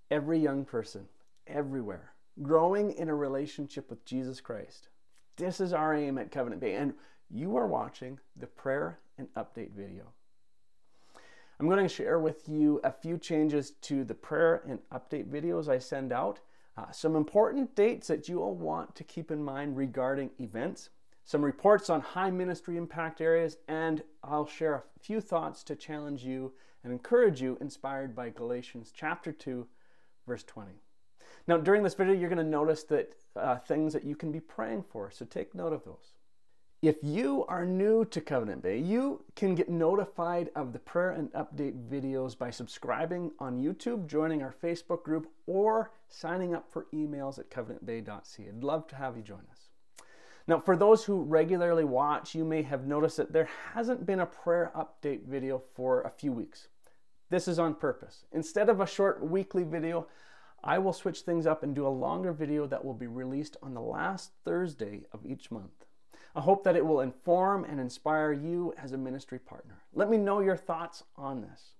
Every young person, everywhere, growing in a relationship with Jesus Christ. This is our aim at Covenant Bay, and you are watching the prayer and update video. I'm going to share with you a few changes to the prayer and update videos I send out, some important dates that you will want to keep in mind regarding events, some reports on high ministry impact areas, and I'll share a few thoughts to challenge you and encourage you inspired by Galatians chapter 2, verse 20. Now, during this video, you're going to notice that things that you can be praying for, so take note of those. If you are new to Covenant Bay, you can get notified of the prayer and update videos by subscribing on YouTube, joining our Facebook group, or signing up for emails at covenantbay.ca. I'd love to have you join us. Now, for those who regularly watch, you may have noticed that there hasn't been a prayer update video for a few weeks. This is on purpose. Instead of a short weekly video, I will switch things up and do a longer video that will be released on the last Thursday of each month. I hope that it will inform and inspire you as a ministry partner. Let me know your thoughts on this.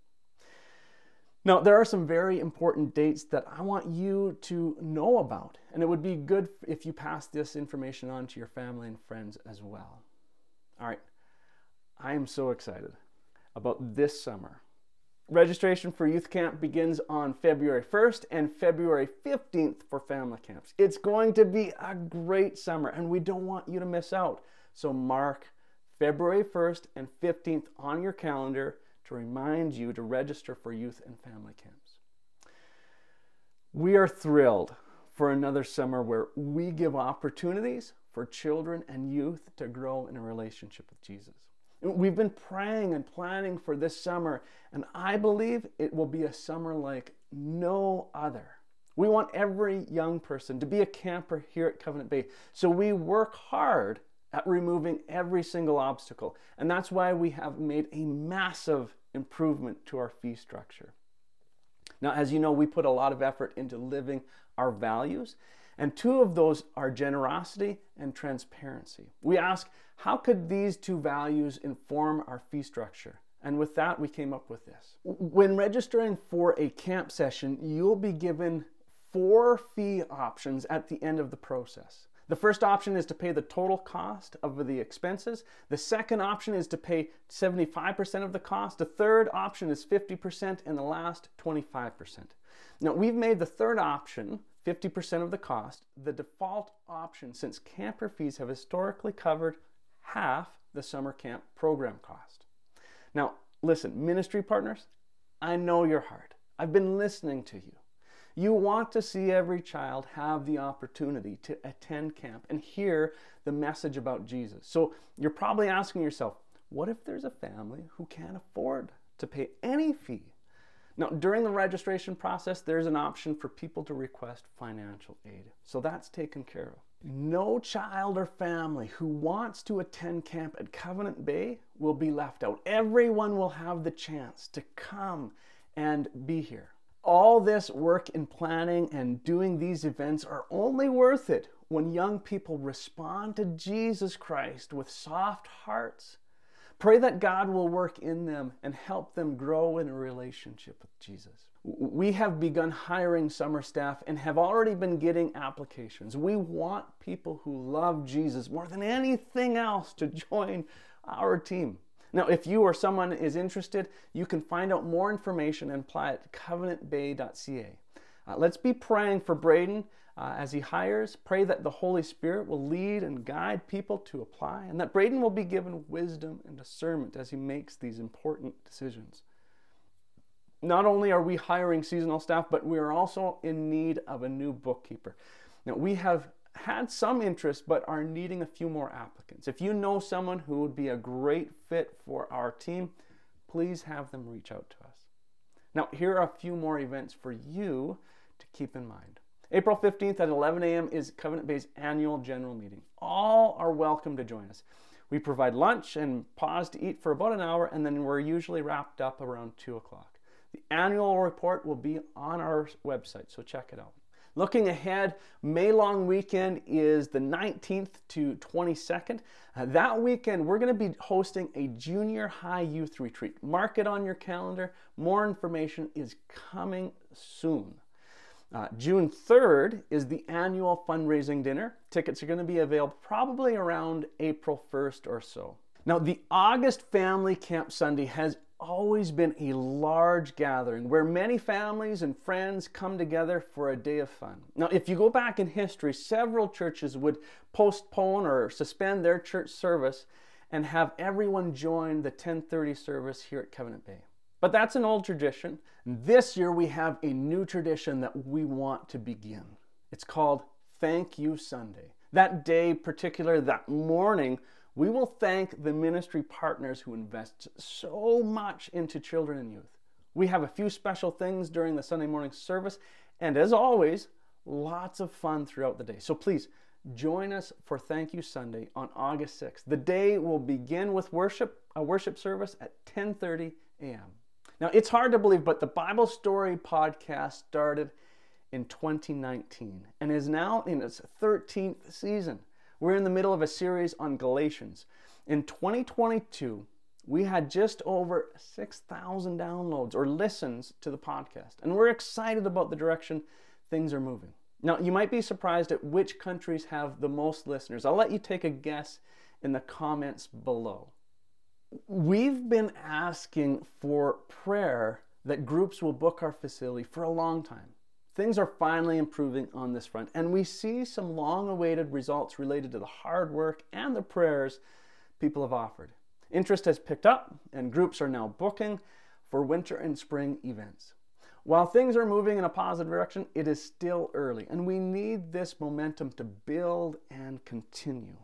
Now, there are some very important dates that I want you to know about, and it would be good if you pass this information on to your family and friends as well. All right, I am so excited about this summer. Registration for youth camp begins on February 1st and February 15th for family camps. It's going to be a great summer and we don't want you to miss out. So mark February 1st and 15th on your calendar to remind you to register for youth and family camps. We are thrilled for another summer where we give opportunities for children and youth to grow in a relationship with Jesus. We've been praying and planning for this summer, and I believe it will be a summer like no other. We want every young person to be a camper here at Covenant Bay, so we work hard at removing every single obstacle, and that's why we have made a massive improvement to our fee structure. Now, as you know, we put a lot of effort into living our values, and two of those are generosity and transparency. We ask, how could these two values inform our fee structure? And with that, we came up with this. When registering for a camp session, you'll be given 4 fee options at the end of the process. The first option is to pay the total cost of the expenses. The second option is to pay 75% of the cost. The third option is 50%, and the last 25%. Now, we've made the third option 50% of the cost, the default option, since camper fees have historically covered half the summer camp program cost. Now, listen, ministry partners, I know your heart. I've been listening to you. You want to see every child have the opportunity to attend camp and hear the message about Jesus. So you're probably asking yourself, what if there's a family who can't afford to pay any fee? Now, during the registration process, there's an option for people to request financial aid. So that's taken care of. No child or family who wants to attend camp at Covenant Bay will be left out. Everyone will have the chance to come and be here. All this work in planning and doing these events are only worth it when young people respond to Jesus Christ with soft hearts. Pray that God will work in them and help them grow in a relationship with Jesus. We have begun hiring summer staff and have already been getting applications. We want people who love Jesus more than anything else to join our team. Now, if you or someone is interested, you can find out more information and apply at covenantbay.ca. Let's be praying for Braden as he hires. Pray that the Holy Spirit will lead and guide people to apply, and that Braden will be given wisdom and discernment as he makes these important decisions. Not only are we hiring seasonal staff, but we are also in need of a new bookkeeper. Now, we have had some interest, but are needing a few more applicants. If you know someone who would be a great fit for our team, please have them reach out to us. Now, here are a few more events for you to keep in mind. April 15th at 11 a.m. is Covenant Bay's annual general meeting. All are welcome to join us. We provide lunch and pause to eat for about an hour, and then we're usually wrapped up around 2 o'clock. The annual report will be on our website, so check it out. Looking ahead, May long weekend is the 19th to 22nd. That weekend, we're going to be hosting a junior high youth retreat. Mark it on your calendar. More information is coming soon. June 3rd is the annual fundraising dinner. Tickets are going to be available probably around April 1st or so. Now, the August Family Camp Sunday has always been a large gathering where many families and friends come together for a day of fun. Now, if you go back in history, several churches would postpone or suspend their church service and have everyone join the 10:30 service here at Covenant Bay. But that's an old tradition. This year we have a new tradition that we want to begin. It's called Thank You Sunday. That day, particular that morning, we will thank the ministry partners who invest so much into children and youth. We have a few special things during the Sunday morning service, and as always, lots of fun throughout the day. So please join us for Thank You Sunday on August 6th. The day will begin with a worship service at 10:30 a.m. Now, it's hard to believe, but the Bible Story podcast started in 2019 and is now in its 13th season. We're in the middle of a series on Galatians. In 2022, we had just over 6,000 downloads or listens to the podcast, and we're excited about the direction things are moving. Now, you might be surprised at which countries have the most listeners. I'll let you take a guess in the comments below. We've been asking for prayer that groups will book our facility for a long time. Things are finally improving on this front, and we see some long-awaited results related to the hard work and the prayers people have offered. Interest has picked up, and groups are now booking for winter and spring events. While things are moving in a positive direction, it is still early, and we need this momentum to build and continue.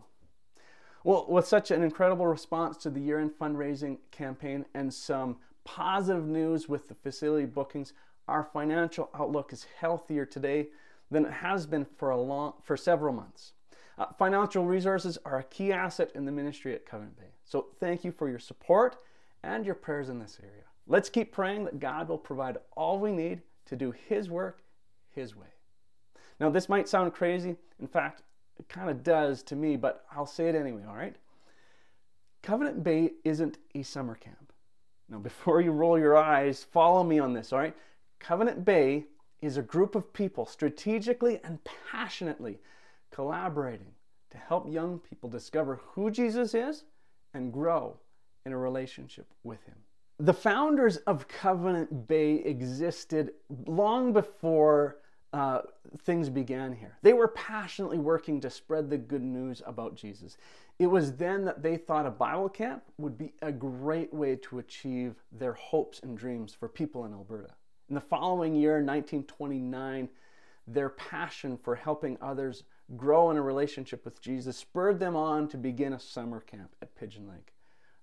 Well, with such an incredible response to the year-end fundraising campaign and some positive news with the facility bookings, our financial outlook is healthier today than it has been for several months. Financial resources are a key asset in the ministry at Covenant Bay. So thank you for your support and your prayers in this area. Let's keep praying that God will provide all we need to do His work His way. Now, this might sound crazy. In fact, it kind of does to me, but I'll say it anyway, all right? Covenant Bay isn't a summer camp. Now, before you roll your eyes, follow me on this, all right? Covenant Bay is a group of people strategically and passionately collaborating to help young people discover who Jesus is and grow in a relationship with Him. The founders of Covenant Bay existed long before things began here. They were passionately working to spread the good news about Jesus. It was then that they thought a Bible camp would be a great way to achieve their hopes and dreams for people in Alberta. In the following year, 1929, their passion for helping others grow in a relationship with Jesus spurred them on to begin a summer camp at Pigeon Lake.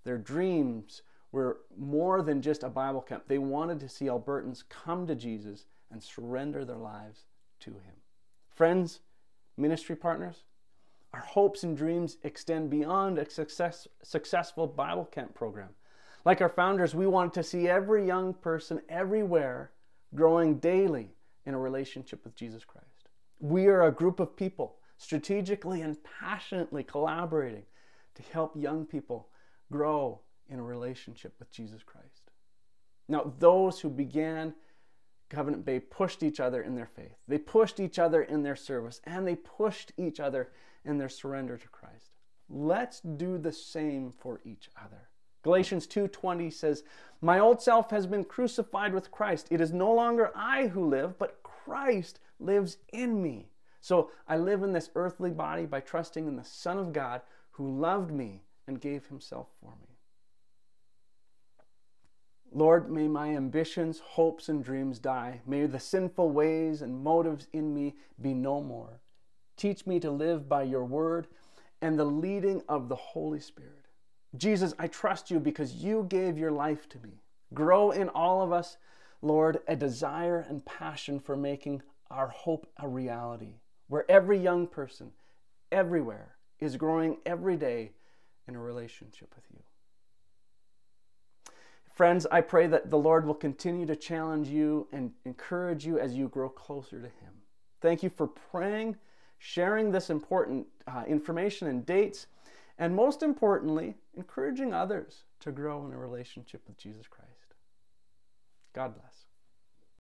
Their dreams were more than just a Bible camp. They wanted to see Albertans come to Jesus and surrender their lives to Him. Friends, ministry partners, our hopes and dreams extend beyond a successful Bible camp program. Like our founders, we want to see every young person everywhere growing daily in a relationship with Jesus Christ. We are a group of people strategically and passionately collaborating to help young people grow in a relationship with Jesus Christ. Now, those who began Covenant Bay pushed each other in their faith. They pushed each other in their service, and they pushed each other in their surrender to Christ. Let's do the same for each other. Galatians 2:20 says, "My old self has been crucified with Christ. It is no longer I who live, but Christ lives in me. So I live in this earthly body by trusting in the Son of God who loved me and gave Himself for me." Lord, may my ambitions, hopes, and dreams die. May the sinful ways and motives in me be no more. Teach me to live by Your word and the leading of the Holy Spirit. Jesus, I trust You because You gave Your life to me. Grow in all of us, Lord, a desire and passion for making our hope a reality, where every young person, everywhere, is growing every day in a relationship with You. Friends, I pray that the Lord will continue to challenge you and encourage you as you grow closer to Him. Thank you for praying, sharing this important information and dates, and most importantly, encouraging others to grow in a relationship with Jesus Christ. God bless.